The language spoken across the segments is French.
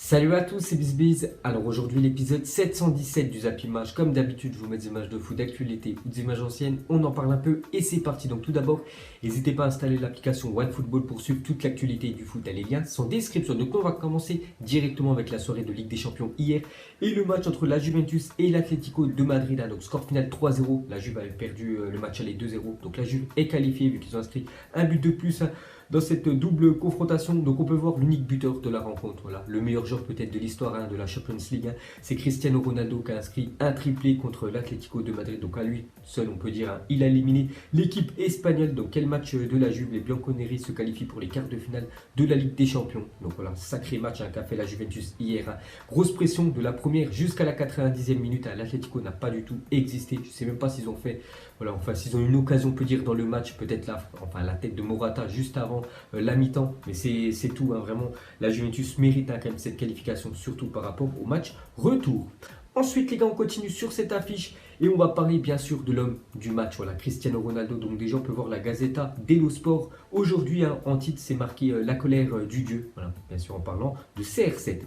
Salut à tous, c'est BizBiz. Alors aujourd'hui l'épisode 717 du Zappy Match. Comme d'habitude, je vous mets des images de foot d'actualité ou des images anciennes. On en parle un peu et c'est parti. Donc tout d'abord, n'hésitez pas à installer l'application OneFootball pour suivre toute l'actualité du foot. Les liens sont en description. Donc on va commencer directement avec la soirée de Ligue des Champions hier et le match entre la Juventus et l'Atlético de Madrid. Donc score final 3-0. La Juve avait perdu le match aller 2-0. Donc la Juve est qualifiée vu qu'ils ont inscrit un but de plus dans cette double confrontation. Donc on peut voir l'unique buteur de la rencontre, voilà, le meilleur joueur peut-être de l'histoire de la Champions League, c'est Cristiano Ronaldo qui a inscrit un triplé contre l'Atlético de Madrid. Donc à lui seul on peut dire, il a éliminé l'équipe espagnole. Donc quel match de la Juve, les Bianconeri se qualifient pour les quarts de finale de la Ligue des Champions. Donc voilà, sacré match qu'a fait la Juventus hier. Grosse pression de la première jusqu'à la 90e minute. L'Atlético n'a pas du tout existé. Je ne sais même pas s'ils ont fait, voilà, enfin s'ils ont eu une occasion, on peut dire, dans le match, peut-être la tête de Morata juste avant la mi-temps, mais c'est tout, vraiment. La Juventus mérite quand même cette qualification, surtout par rapport au match retour. Ensuite, les gars, on continue sur cette affiche et on va parler bien sûr de l'homme du match, voilà, Cristiano Ronaldo. Donc déjà, on peut voir la Gazzetta dello Sport. Aujourd'hui, en titre, c'est marqué la colère du dieu, voilà, bien sûr en parlant de CR7.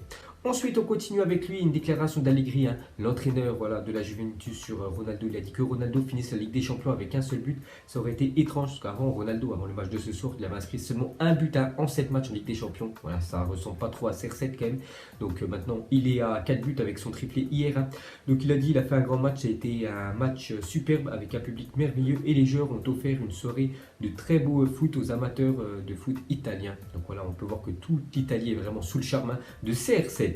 Ensuite, on continue avec lui, une déclaration d'Allegri, l'entraîneur, voilà, de la Juventus, sur Ronaldo. Il a dit que Ronaldo finisse la Ligue des Champions avec un seul but. Ça aurait été étrange, parce qu'avant, Ronaldo, avant le match de ce soir, il avait inscrit seulement un but en 7 matchs en Ligue des Champions. Voilà, ça ne ressemble pas trop à CR7 quand même. Donc maintenant, il est à 4 buts avec son triplé hier. Donc il a dit, il a fait un grand match, ça a été un match superbe avec un public merveilleux et les joueurs ont offert une soirée de très beau foot aux amateurs de foot italien. Donc voilà, on peut voir que tout l'Italie est vraiment sous le charme de CR7.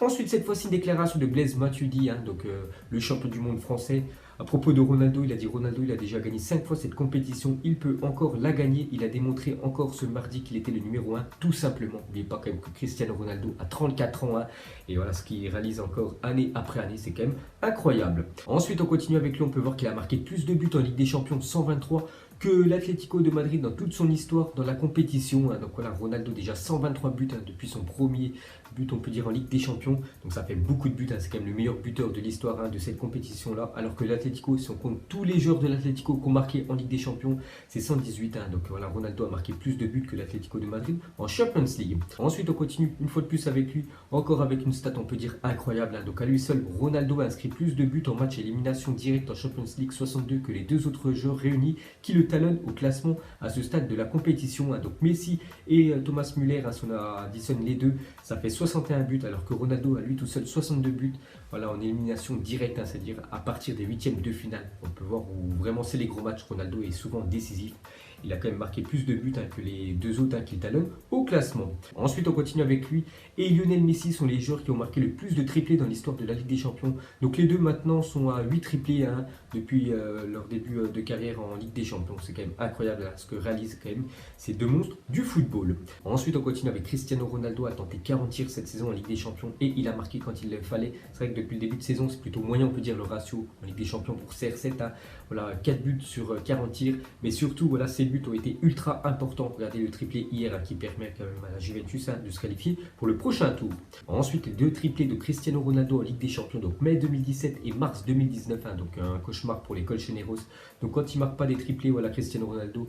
Ensuite, cette fois-ci, une déclaration de Blaise Matuidi, donc le champion du monde français. À propos de Ronaldo, il a dit Ronaldo, il a déjà gagné 5 fois cette compétition, il peut encore la gagner. Il a démontré encore ce mardi qu'il était le numéro 1, tout simplement. N'oubliez pas quand même que Cristiano Ronaldo a 34 ans, et voilà ce qu'il réalise encore année après année, c'est quand même incroyable. Ensuite, on continue avec lui, on peut voir qu'il a marqué plus de buts en Ligue des Champions, 123, que l'Atlético de Madrid dans toute son histoire dans la compétition. Donc voilà, Ronaldo déjà 123 buts depuis son premier but, on peut dire, en Ligue des Champions. Donc ça fait beaucoup de buts, c'est quand même le meilleur buteur de l'histoire de cette compétition-là. Alors que l'Atlético, si on compte tous les joueurs de l'Atlético qui ont marqué en Ligue des Champions, c'est 118. Donc voilà, Ronaldo a marqué plus de buts que l'Atlético de Madrid en Champions League. Ensuite, on continue une fois de plus avec lui, encore avec une stat, on peut dire, incroyable. Donc à lui seul, Ronaldo a inscrit plus de buts en match élimination directe en Champions League 62 que les deux autres joueurs réunis qui le talonnent au classement à ce stade de la compétition. Donc Messi et Thomas Müller, si on additionne les deux, ça fait 61 buts, alors que Ronaldo a lui tout seul 62 buts, voilà, en élimination directe, c'est-à-dire à partir des huitièmes de finale. On peut voir où vraiment c'est les gros matchs, Ronaldo est souvent décisif. Il a quand même marqué plus de buts que les deux autres qui talonnent au classement. Ensuite, on continue avec lui. Et Lionel Messi sont les joueurs qui ont marqué le plus de triplés dans l'histoire de la Ligue des Champions. Donc les deux maintenant sont à 8 triplés depuis leur début de carrière en Ligue des Champions. C'est quand même incroyable ce que réalisent quand même ces deux monstres du football. Ensuite, on continue avec Cristiano Ronaldo, a tenté 40 tirs cette saison en Ligue des Champions et il a marqué quand il le fallait. C'est vrai que depuis le début de saison, c'est plutôt moyen, on peut dire, le ratio en Ligue des Champions pour CR7. Voilà, 4 buts sur 40 tirs. Mais surtout, voilà, ces buts ont été ultra importants. Regardez le triplé hier qui permet quand même à la Juventus de se qualifier pour le prochain tour. Ensuite, les deux triplés de Cristiano Ronaldo en Ligue des Champions, donc mai 2017 et mars 2019. Donc un cauchemar pour les Colchoneros. Donc quand il ne marque pas des triplés, voilà, Cristiano Ronaldo,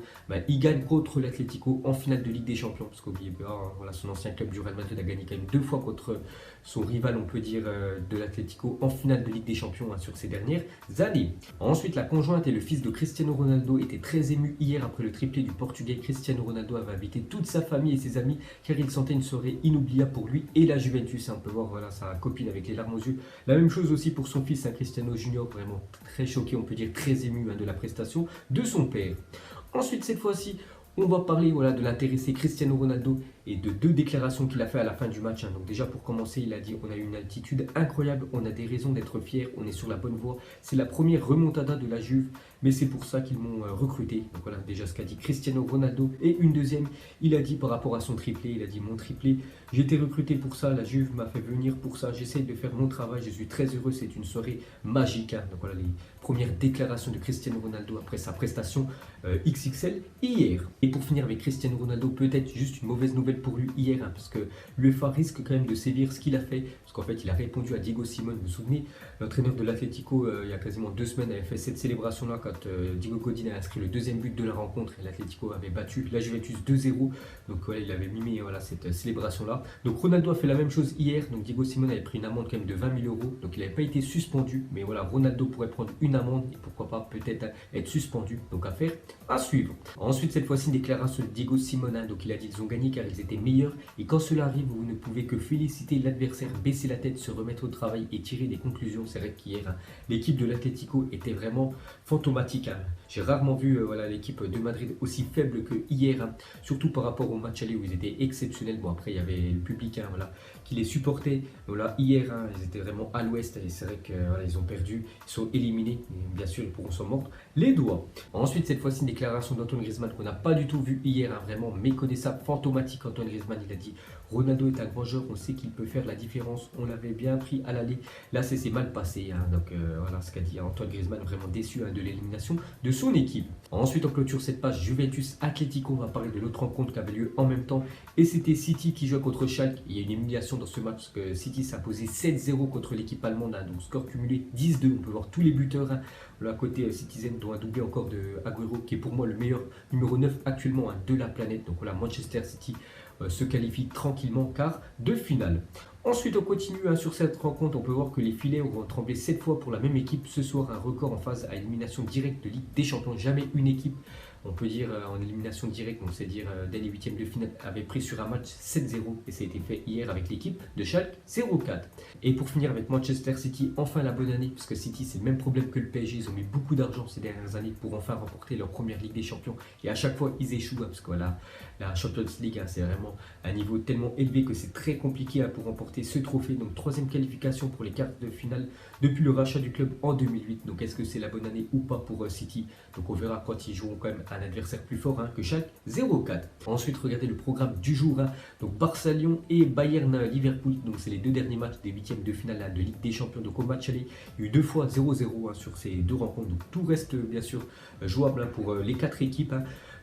il gagne contre l'Atlético en finale de Ligue des Champions. Parce qu'oubliez pas, voilà, son ancien club du Real Madrid a gagné quand même 2 fois contre son rival, on peut dire, de l'Atlético en finale de Ligue des Champions sur ces dernières années. Ensuite, la conjointe et le fils de Cristiano Ronaldo étaient très émus hier après le triplé du Portugais. Cristiano Ronaldo avait invité toute sa famille et ses amis car il sentait une soirée inoubliable pour lui et la Juventus. On peut voir, voilà, sa copine avec les larmes aux yeux. La même chose aussi pour son fils, Cristiano Junior, vraiment très choqué, on peut dire très ému de la prestation de son père. Ensuite, cette fois-ci, on va parler, voilà, de l'intéressé Cristiano Ronaldo et de 2 déclarations qu'il a fait à la fin du match. Donc déjà, pour commencer, il a dit: on a une attitude incroyable, on a des raisons d'être fiers, on est sur la bonne voie. C'est la première remontada de la Juve, mais c'est pour ça qu'ils m'ont recruté. Donc voilà déjà ce qu'a dit Cristiano Ronaldo. Et une deuxième, il a dit par rapport à son triplé, il a dit: mon triplé, j'ai été recruté pour ça, la Juve m'a fait venir pour ça, j'essaie de faire mon travail, je suis très heureux, c'est une soirée magique. Donc voilà les premières déclarations de Cristiano Ronaldo après sa prestation XXL hier. Et pour finir avec Cristiano Ronaldo, peut-être juste une mauvaise nouvelle nouvelle pour lui hier, parce que l'UEFA risque quand même de sévir ce qu'il a fait, parce qu'en fait il a répondu à Diego Simón. Vous vous souvenez, l'entraîneur de l'Atlético il y a quasiment 2 semaines avait fait cette célébration-là quand Diego Godin a inscrit le deuxième but de la rencontre et l'Atlético avait battu la Juventus 2-0. Donc voilà, il avait mimé cette célébration-là. Donc Ronaldo a fait la même chose hier, donc Diego Simón avait pris une amende quand même de 20 000 euros, donc il n'avait pas été suspendu, mais voilà, Ronaldo pourrait prendre une amende et pourquoi pas peut-être être suspendu, donc affaire à suivre. Ensuite, cette fois-ci, une déclaration de Diego Simón, donc il a dit qu'ils ont gagné car ils étaient meilleurs et quand cela arrive, vous ne pouvez que féliciter l'adversaire, baisser la tête, se remettre au travail et tirer des conclusions. C'est vrai qu'hier, l'équipe de l'Atlético était vraiment fantomatique. J'ai rarement vu l'équipe de Madrid aussi faible que hier, surtout par rapport au match aller où ils étaient exceptionnels. Bon, après, il y avait le public qui les supportait. Voilà, hier, ils étaient vraiment à l'ouest et c'est vrai qu'ils ont perdu, ils sont éliminés. Et bien sûr, ils pourront s'en mordre les doigts. Ensuite, cette fois-ci, une déclaration d'Antoine Griezmann qu'on n'a pas du tout vu hier, vraiment méconnaissable, fantomatique. Antoine Griezmann, il a dit Ronaldo est un grand joueur, on sait qu'il peut faire la différence, on l'avait bien pris à l'aller. Là, c'est mal passé. Donc voilà ce qu'a dit Antoine Griezmann, vraiment déçu de l'élimination de son équipe. Ensuite, on clôture cette page Juventus Atlético. On va parler de l'autre rencontre qui avait lieu en même temps. Et c'était City qui jouait contre Schalke. Il y a une humiliation dans ce match parce que City s'est imposé 7-0 contre l'équipe allemande. Donc score cumulé 10-2. On peut voir tous les buteurs. Là, côté Citizen, dont un doublé encore de Agüero, qui est pour moi le meilleur numéro 9 actuellement de la planète. Donc voilà, Manchester City se qualifie tranquillement car de finale. Ensuite, on continue sur cette rencontre. On peut voir que les filets auront tremblé 7 fois pour la même équipe. Ce soir, un record en phase à élimination directe de Ligue des Champions. Jamais une équipe, on peut dire en élimination directe, donc c'est-à-dire dès les huitièmes de finale, avait pris sur un match 7-0. Et ça a été fait hier avec l'équipe de Schalke 0-4. Et pour finir avec Manchester City, enfin la bonne année, parce que City c'est le même problème que le PSG. Ils ont mis beaucoup d'argent ces dernières années pour enfin remporter leur première Ligue des Champions. Et à chaque fois, ils échouent, parce que voilà, la Champions League, c'est vraiment un niveau tellement élevé que c'est très compliqué pour remporter ce trophée. Donc troisième qualification pour les quarts de finale depuis le rachat du club en 2008. Donc est-ce que c'est la bonne année ou pas pour City? Donc on verra quand ils joueront quand même un adversaire plus fort que Schalke 0-4. Ensuite, regardez le programme du jour. Donc Barça-Lyon et Bayern-Liverpool. Donc c'est les deux derniers matchs des huitièmes de finale de Ligue des Champions. Donc au match aller, il y a eu 2 fois 0-0 sur ces deux rencontres. Donc tout reste bien sûr jouable pour les 4 équipes.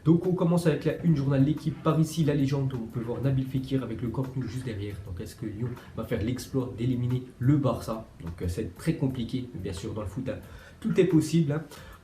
Donc on commence avec la une journal L'équipe par ici, la légende. On peut voir Nabil Fekir avec le Camp Nou juste derrière. Donc est-ce que Lyon va faire l'exploit d'éliminer le Barça? Donc c'est très compliqué, bien sûr dans le foot, tout est possible.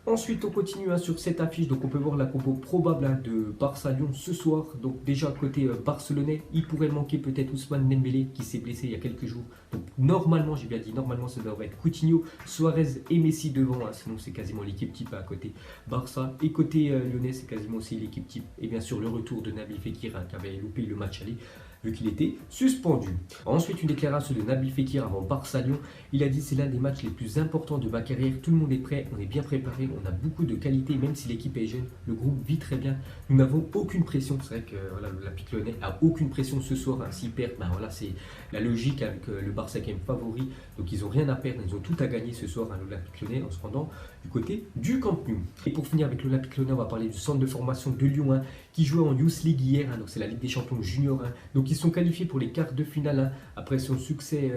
Ensuite, on continue sur cette affiche. Donc, on peut voir la compo probable de Barça-Lyon ce soir. Donc, déjà, côté barcelonais, il pourrait manquer peut-être Ousmane Dembélé qui s'est blessé il y a quelques jours. Donc, normalement, j'ai bien dit, normalement, ça devrait être Coutinho, Suarez et Messi devant. Sinon, c'est quasiment l'équipe type à côté Barça. Et côté lyonnais, c'est quasiment aussi l'équipe type. Et bien sûr, le retour de Nabil Fekir qui avait loupé le match aller, vu qu'il était suspendu. Ensuite, une déclaration de Nabil Fekir avant Barça-Lyon. Il a dit c'est l'un des matchs les plus importants de ma carrière. Tout le monde est prêt, on est bien préparé, on a beaucoup de qualité, même si l'équipe est jeune. Le groupe vit très bien. Nous n'avons aucune pression. C'est vrai que l'Olympique Lyonnais a aucune pression ce soir. S'ils perdent, c'est la logique avec le Barça qui est favori. Donc ils n'ont rien à perdre, ils ont tout à gagner ce soir l'Olympique Lyonnais en se rendant du côté du Camp Nou. Et pour finir avec l'Olympique Lyonnais, on va parler du centre de formation de Lyon qui jouait en Youth League hier. Donc c'est la Ligue des Champions Junior. Donc ils sont qualifiés pour les quarts de finale après son succès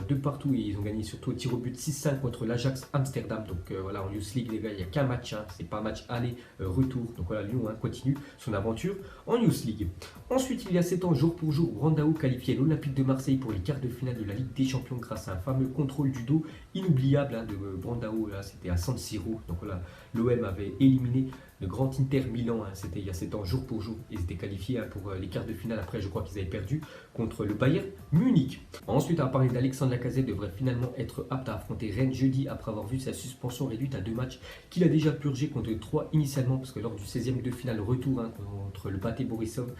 de partout et ils ont gagné surtout au tir au but 6-5 contre l'Ajax Amsterdam. Donc en Youth League les gars, il n'y a qu'un match, c'est pas un match aller-retour. Donc voilà, Lyon continue son aventure en Youth League. Ensuite, il y a 7 ans, jour pour jour, Brandao qualifiait l'Olympique de Marseille pour les quarts de finale de la Ligue des Champions grâce à un fameux contrôle du dos inoubliable de Brandao. C'était à San Siro. Donc voilà, l'OM avait éliminé le grand Inter Milan, c'était il y a 7 ans, jour pour jour. Ils étaient qualifiés pour les quarts de finale. Après, je crois qu'ils avaient perdu contre le Bayern Munich. Ensuite, à parler d'Alexandre Lacazette, devrait finalement être apte à affronter Rennes jeudi après avoir vu sa suspension réduite à 2 matchs qu'il a déjà purgé contre 3 initialement, parce que lors du 16e de finale retour contre le Bate Borisov,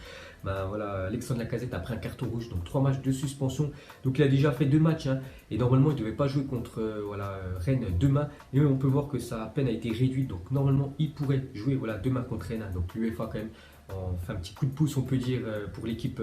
Alexandre Lacazette a pris un carton rouge, donc 3 matchs de suspension. Donc il a déjà fait 2 matchs et normalement il ne devait pas jouer contre Rennes demain. Et on peut voir que sa peine a été réduite, donc normalement il pourrait jouer demain contre Rennes. Donc l'UEFA quand même on fait un petit coup de pouce, on peut dire, pour l'équipe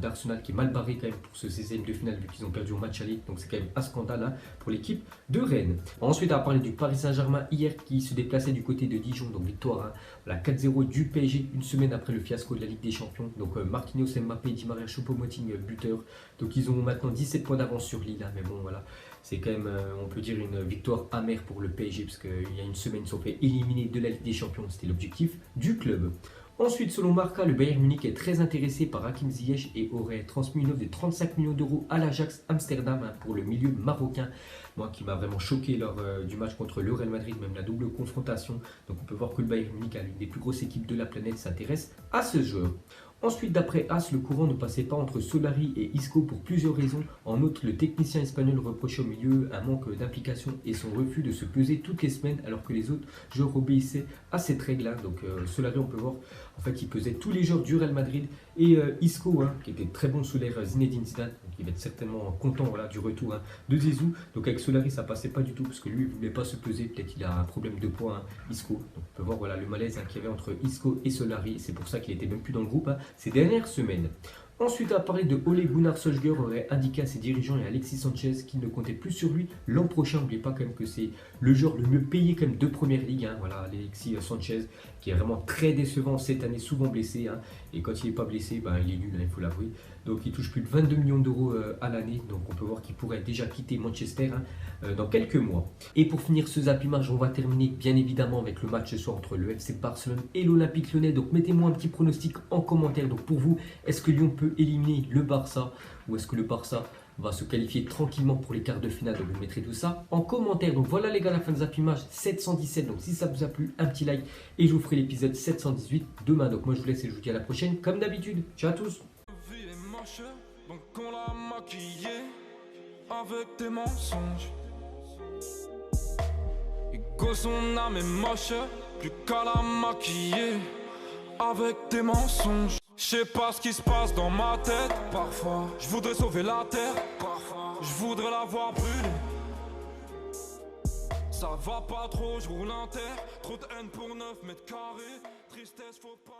d'Arsenal qui est mal barrée quand même pour ce 16e de finale vu qu'ils ont perdu au match aller. Donc c'est quand même un scandale pour l'équipe de Rennes. Ensuite, on va parler du Paris Saint-Germain hier qui se déplaçait du côté de Dijon. Donc victoire 4-0 du PSG une semaine après le fiasco de la Ligue des Champions. Donc Marquinhos, Mbappé, Di Maria, Choupo-Moting buteur. Donc ils ont maintenant 17 points d'avance sur Lille. Mais bon voilà, c'est quand même, on peut dire, une victoire amère pour le PSG parce qu'il y a une semaine ils sont fait éliminer de la Ligue des Champions. C'était l'objectif du club. Ensuite, selon Marca, le Bayern Munich est très intéressé par Hakim Ziyech et aurait transmis une offre de 35 millions d'euros à l'Ajax Amsterdam pour le milieu marocain. Moi, qui m'a vraiment choqué lors du match contre le Real Madrid, même la double confrontation. Donc on peut voir que le Bayern Munich, l'une des plus grosses équipes de la planète, s'intéresse à ce joueur. Ensuite, d'après AS, le courant ne passait pas entre Solari et Isco pour plusieurs raisons. En outre, le technicien espagnol reprochait au milieu un manque d'implication et son refus de se peser toutes les semaines alors que les autres joueurs obéissaient à cette règle. Donc Solari, on peut voir, en fait, il pesait tous les joueurs du Real Madrid. Et Isco, qui était très bon sous l'ère Zinedine Zidane, donc il va être certainement content du retour de Zizou. Donc avec Solari, ça passait pas du tout parce que lui, il voulait pas se peser. Peut-être qu'il a un problème de poids, Isco. Donc on peut voir le malaise qu'il y avait entre Isco et Solari. C'est pour ça qu'il était même plus dans le groupe ces dernières semaines. Ensuite, à parler de Ole Gunnar Solskjaer aurait indiqué à ses dirigeants et à Alexis Sanchez qu'il ne comptait plus sur lui l'an prochain. N'oubliez pas quand même que c'est le joueur le mieux payé quand même de Première Ligue. Voilà, Alexis Sanchez qui est vraiment très décevant cette année, souvent blessé. Et quand il n'est pas blessé, il est nul, il faut l'avouer. Donc il touche plus de 22 millions d'euros à l'année. Donc on peut voir qu'il pourrait déjà quitter Manchester dans quelques mois. Et pour finir ce zappimage, on va terminer bien évidemment avec le match ce soir entre le FC Barcelone et l'Olympique Lyonnais. Donc mettez-moi un petit pronostic en commentaire. Donc pour vous, est-ce que Lyon peut éliminer le Barça ou est-ce que le Barça va se qualifier tranquillement pour les quarts de finale? Donc vous mettrez tout ça en commentaire. Donc voilà les gars, la fin de zappimage 717. Donc si ça vous a plu, un petit like et je vous ferai l'épisode 718 demain. Donc moi je vous laisse et je vous dis à la prochaine comme d'habitude. Ciao à tous. Donc on l'a maquillé avec des mensonges. Et que son âme est moche, plus qu'à la maquiller avec des mensonges. Je sais pas ce qui se passe dans ma tête. Parfois, je voudrais sauver la terre. Parfois, je voudrais la voir brûler. Ça va pas trop, je roule un terre. Trop de haine pour 9 mètres carrés. Tristesse, faut pas.